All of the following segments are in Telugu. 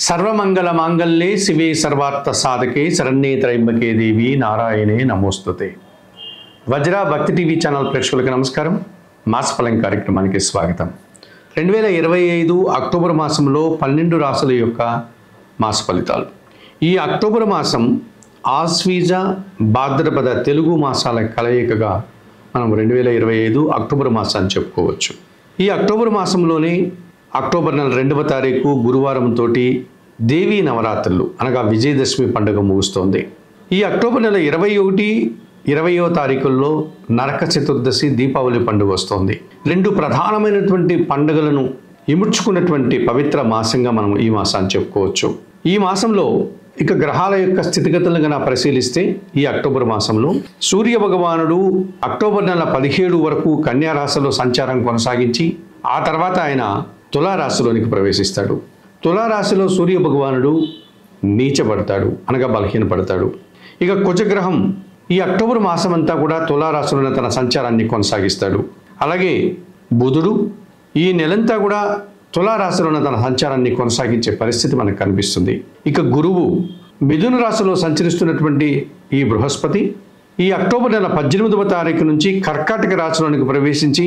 సర్వమంగళ మాంగళ్యే శివే సర్వార్థ సాధకే శరణ్యే త్రయంబకే దేవి నారాయణే నమోస్తుతే. వజ్ర భక్తి టీవీ ఛానల్ ప్రేక్షకులకు నమస్కారం. మాసఫలం కార్యక్రమానికి స్వాగతం. 2025 అక్టోబర్ మాసంలో 12 రాశుల యొక్క మాస ఫలితాలు. ఈ అక్టోబర్ మాసం ఆశ్వీజ భాద్రపద తెలుగు మాసాల కలయికగా మనం 2025 అక్టోబర్ మాసాన్ని చెప్పుకోవచ్చు. ఈ అక్టోబర్ మాసంలోనే అక్టోబర్ నెల 2వ తారీఖు గురువారంతో దేవీ నవరాత్రులు అనగా విజయదశమి పండుగ ముగుస్తోంది. ఈ అక్టోబర్ నెల 21, 20వ తారీఖుల్లో నరక చతుర్దశి దీపావళి పండుగ వస్తోంది. రెండు ప్రధానమైనటువంటి పండుగలను ఇముడ్చుకున్నటువంటి పవిత్ర మాసంగా మనం ఈ మాసాన్ని చెప్పుకోవచ్చు. ఈ మాసంలో ఇక గ్రహాల యొక్క స్థితిగతులను కనుక పరిశీలిస్తే ఈ అక్టోబర్ మాసంలో సూర్య భగవానుడు అక్టోబర్ నెల 17 వరకు కన్యా రాశిలో సంచారం కొనసాగించి ఆ తర్వాత ఆయన తులారాశిలోనికి ప్రవేశిస్తాడు. తులారాశిలో సూర్య భగవానుడు నీచబడతాడు అనగా బలహీనపడతాడు. ఇక కుజగ్రహం ఈ అక్టోబర్ మాసం అంతా కూడా తులారాశిలోనే తన సంచారాన్ని కొనసాగిస్తాడు. అలాగే బుధుడు ఈ నెలంతా కూడా తులారాశిలోనే తన సంచారాన్ని కొనసాగించే పరిస్థితి మనకు కనిపిస్తుంది. ఇక గురువు మిథున రాశిలో సంచరిస్తున్నటువంటి ఈ బృహస్పతి ఈ అక్టోబర్ నెల 18వ తారీఖు నుంచి కర్కాటక రాశిలోనికి ప్రవేశించి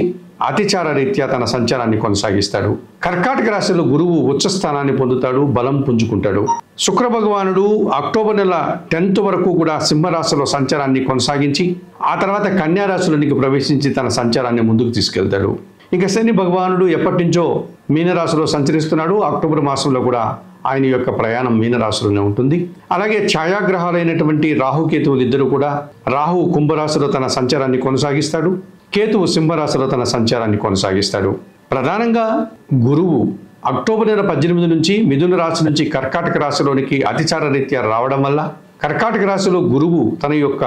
అతిచార రీత్యా తన సంచారాన్ని కొనసాగిస్తాడు. కర్కాటక రాశిలో గురువు ఉచ్చ స్థానాన్ని పొందుతాడు, బలం పుంజుకుంటాడు. శుక్ర భగవానుడు అక్టోబర్ నెల 10th వరకు కూడా సింహరాశిలో సంచారాన్ని కొనసాగించి ఆ తర్వాత కన్యా రాశిలోనికి ప్రవేశించి తన సంచారాన్ని ముందుకు తీసుకెళ్తాడు. ఇక శని భగవానుడు ఎప్పటి నుంచో మీనరాశిలో సంచరిస్తున్నాడు. అక్టోబర్ మాసంలో కూడా ఆయన యొక్క ప్రయాణం మీనరాశిలోనే ఉంటుంది. అలాగే ఛాయాగ్రహాలైనటువంటి రాహుకేతువులు ఇద్దరు కూడా రాహు కుంభరాశిలో తన సంచారాన్ని కొనసాగిస్తాడు, కేతువు సింహరాశిలో తన సంచారాన్ని కొనసాగిస్తాడు. ప్రధానంగా గురువు అక్టోబర్ నెల 18 నుంచి మిథున రాశి నుంచి కర్కాటక రాశిలోనికి అతిచార రీత్యా రావడం వల్ల కర్కాటక రాశిలో గురువు తన యొక్క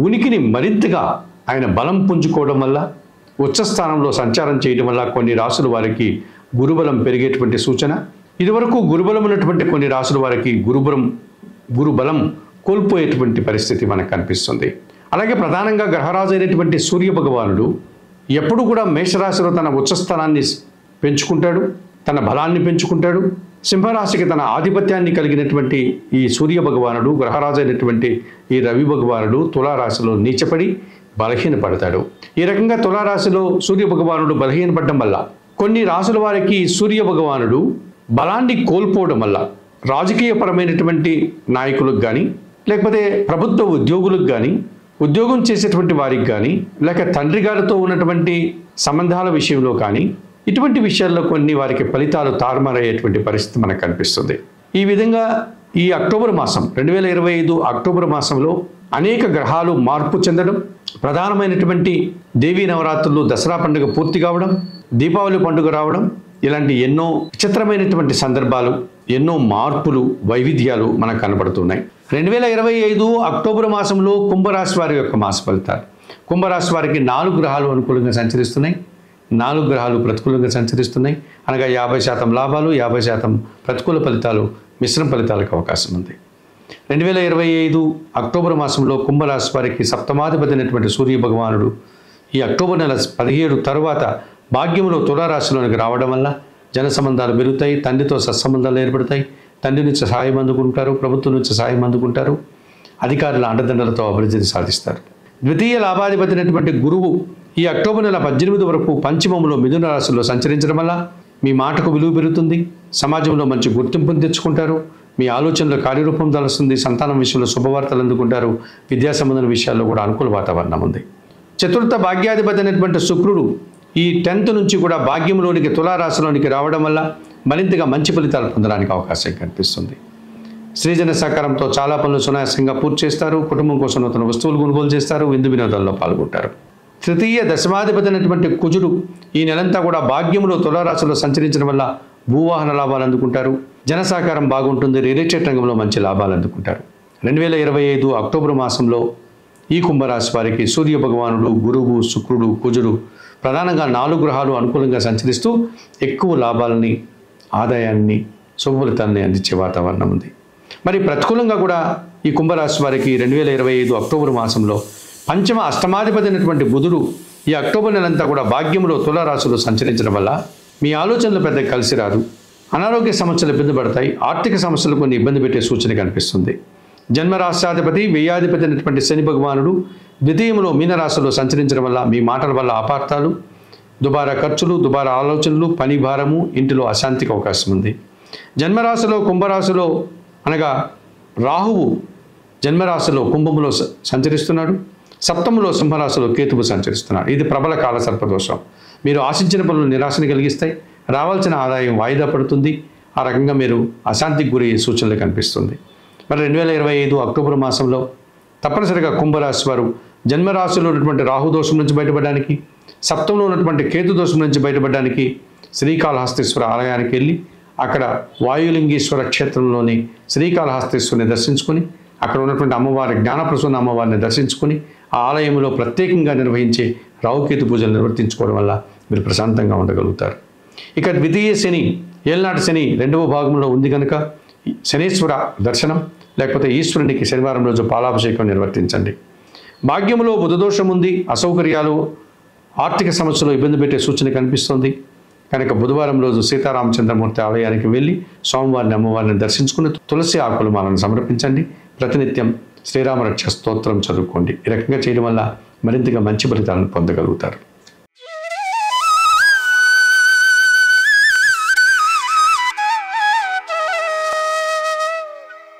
ఉనికిని మరింతగా ఆయన బలం పుంజుకోవడం వల్ల ఉచ్చస్థానంలో సంచారం చేయడం వల్ల కొన్ని రాశుల వారికి గురుబలం పెరిగేటువంటి సూచన. ఇదివరకు గురుబలం ఉన్నటువంటి కొన్ని రాశుల వారికి గురుబలం కోల్పోయేటువంటి పరిస్థితి మనకు కనిపిస్తుంది. అలాగే ప్రధానంగా గ్రహరాజు అయినటువంటి సూర్య భగవానుడు ఎప్పుడు కూడా మేషరాశిలో తన ఉచ్చస్థానాన్ని పెంచుకుంటాడు, తన బలాన్ని పెంచుకుంటాడు. సింహరాశికి తన ఆధిపత్యాన్ని కలిగినటువంటి ఈ సూర్య భగవానుడు గ్రహరాజు అయినటువంటి ఈ రవి భగవానుడు తులారాశిలో నీచపడి బలహీనపడతాడు. ఈ రకంగా తులారాశిలో సూర్య భగవానుడు బలహీనపడడం వల్ల కొన్ని రాశుల వారికి సూర్య భగవానుడు బలాన్ని కోల్పోవడం వల్ల రాజకీయపరమైనటువంటి నాయకులకు కానీ లేకపోతే ప్రభుత్వ ఉద్యోగులకు కానీ ఉద్యోగం చేసేటువంటి వారికి కానీ లేక తండ్రి గారితో ఉన్నటువంటి సంబంధాల విషయంలో కానీ ఇటువంటి విషయాల్లో కొన్ని వారికి ఫలితాలు తారుమారయ్యేటువంటి పరిస్థితి మనకు కనిపిస్తుంది. ఈ విధంగా ఈ అక్టోబర్ మాసం 2025 అక్టోబర్ మాసంలో అనేక గ్రహాలు మార్పు చెందడం, ప్రధానమైనటువంటి దేవీ నవరాత్రులు దసరా పండుగ పూర్తి కావడం, దీపావళి పండుగ రావడం, ఇలాంటి ఎన్నో విచిత్రమైనటువంటి సందర్భాలు, ఎన్నో మార్పులు, వైవిధ్యాలు మనకు కనబడుతున్నాయి. 2025 అక్టోబర్ మాసంలో కుంభరాశి వారి యొక్క మాస ఫలితాలు. కుంభరాశి వారికి 4 గ్రహాలు అనుకూలంగా సంచరిస్తున్నాయి, 4 గ్రహాలు ప్రతికూలంగా సంచరిస్తున్నాయి. అనగా 50% లాభాలు, 50% ప్రతికూల ఫలితాలు, మిశ్రమ ఫలితాలకు అవకాశం ఉంది. 2025 అక్టోబర్ మాసంలో కుంభరాశి వారికి సప్తమాధిపతి అయినటువంటి సూర్య భగవానుడు ఈ అక్టోబర్ నెల 17 తరువాత భాగ్యంలో తులారాశిలోనికి రావడం వల్ల జన సంబంధాలు పెరుగుతాయి, తండ్రితో సత్సంబంధాలు ఏర్పడతాయి, తండ్రి నుంచి సహాయం అందుకుంటారు, ప్రభుత్వం నుంచి సహాయం అందుకుంటారు, అధికారుల అండదండలతో అభివృద్ధిని సాధిస్తారు. ద్వితీయ లాభాధిపతి అయినటువంటి గురువు ఈ అక్టోబర్ నెల 18 వరకు పంచమంలో మిథున రాశిలో సంచరించడం వల్ల మీ మాటకు విలువ పెరుగుతుంది, సమాజంలో మంచి గుర్తింపును తెచ్చుకుంటారు, మీ ఆలోచనలో కార్యరూపం దాలుస్తుంది, సంతానం విషయంలో శుభవార్తలు అందుకుంటారు, విద్యా సంబంధం విషయాల్లో కూడా అనుకూల వాతావరణం ఉంది. చతుర్థ భాగ్యాధిపతి అయినటువంటి శుక్రుడు ఈ 10th నుంచి కూడా భాగ్యంలోనికి తులారాశిలోనికి రావడం వల్ల మరింతగా మంచి ఫలితాలు పొందడానికి అవకాశం కనిపిస్తుంది. స్త్రీజన సహకారంతో చాలా పనులు సునాయాసంగా పూర్తి చేస్తారు, కుటుంబం కోసం నూతన వస్తువులు కొనుగోలు చేస్తారు, విందు వినోదాల్లో పాల్గొంటారు. తృతీయ దశమాధిపతి అయినటువంటి కుజుడు ఈ నెలంతా కూడా భాగ్యంలో తులారాశిలో సంచరించడం వల్ల భూవాహన లాభాలు అందుకుంటారు, జన సహకారం బాగుంటుంది, రియల్ ఎస్టేట్ రంగంలో మంచి లాభాలు అందుకుంటారు. 2025 అక్టోబర్ మాసంలో ఈ కుంభరాశి వారికి సూర్య భగవానుడు, గురువు, శుక్రుడు, కుజుడు ప్రధానంగా 4 గ్రహాలు అనుకూలంగా సంచరిస్తూ ఎక్కువ లాభాలని, ఆదాయాన్ని, శుభ ఫలితాన్ని అందించే వాతావరణం ఉంది. మరి ప్రతికూలంగా కూడా ఈ కుంభరాశి వారికి 2025 అక్టోబర్ మాసంలో పంచమ అష్టమాధిపతి అయినటువంటి బుధుడు ఈ అక్టోబర్ నెలంతా కూడా భాగ్యంలో తులారాశిలో సంచరించడం వల్ల మీ ఆలోచనలు పెద్దగా కలిసి రాదు, అనారోగ్య సమస్యలు ఇబ్బంది పడతాయి. ఆర్థిక సమస్యలు కొన్ని ఇబ్బంది పెట్టే సూచన కనిపిస్తుంది. జన్మరాశ్యాధిపతి వ్యయాధిపతి అయినటువంటి శని భగవానుడు ద్వితీయంలో మీనరాశిలో సంచరించడం వల్ల మీ మాటల వల్ల అపార్థాలు, దుబారా ఖర్చులు, దుబారా ఆలోచనలు, పని భారము, ఇంటిలో అశాంతికి అవకాశం ఉంది. జన్మరాశిలో కుంభరాశిలో అనగా రాహువు జన్మరాశిలో కుంభములో సంచరిస్తున్నాడు. సప్తములో సింహరాశిలో కేతువు సంచరిస్తున్నాడు. ఇది ప్రబల కాల సర్పదోషం. మీరు ఆశించిన పనులు నిరాశను కలిగిస్తాయి. రావాల్సిన ఆదాయం వాయిదా పడుతుంది. ఆ రకంగా మీరు అశాంతికి గురి సూచనలు కనిపిస్తుంది. మరి 2025 అక్టోబర్ మాసంలో తప్పనిసరిగా కుంభరాశి వారు జన్మరాశిలో ఉన్నటువంటి రాహుదోషం నుంచి బయటపడడానికి, సప్తంలో ఉన్నటువంటి కేతు దోషం నుంచి బయటపడడానికి శ్రీకాళహస్తీశ్వర ఆలయానికి వెళ్ళి అక్కడ వాయులింగేశ్వర క్షేత్రంలోని శ్రీకాళహస్తీశ్వరిని దర్శించుకొని అక్కడ ఉన్నటువంటి అమ్మవారి జ్ఞానప్రసూన అమ్మవారిని దర్శించుకొని ఆ ఆలయంలో ప్రత్యేకంగా నిర్వహించే రాహుకేతు పూజలు నిర్వర్తించుకోవడం వల్ల మీరు ప్రశాంతంగా ఉండగలుగుతారు. ఇక ద్వితీయ శని, ఏళ్నాటి శని 2వ భాగంలో ఉంది కనుక శనీశ్వర దర్శనం లేకపోతే ఈశ్వరునికి శనివారం రోజు పాలాభిషేకం నిర్వర్తించండి. భాగ్యంలో బుధదోషం ఉంది. అసౌకర్యాలు, ఆర్థిక సమస్యలు ఇబ్బంది పెట్టే సూచన కనిపిస్తుంది కనుక బుధవారం రోజు సీతారామచంద్రమూర్తి ఆలయానికి వెళ్ళి స్వామివారిని అమ్మవారిని దర్శించుకుని తులసి ఆకులు మాలను సమర్పించండి. ప్రతినిత్యం శ్రీరామరక్ష స్తోత్రం చదువుకోండి. ఈ రకంగా చేయడం వల్ల మరింతగా మంచి ఫలితాలను పొందగలుగుతారు.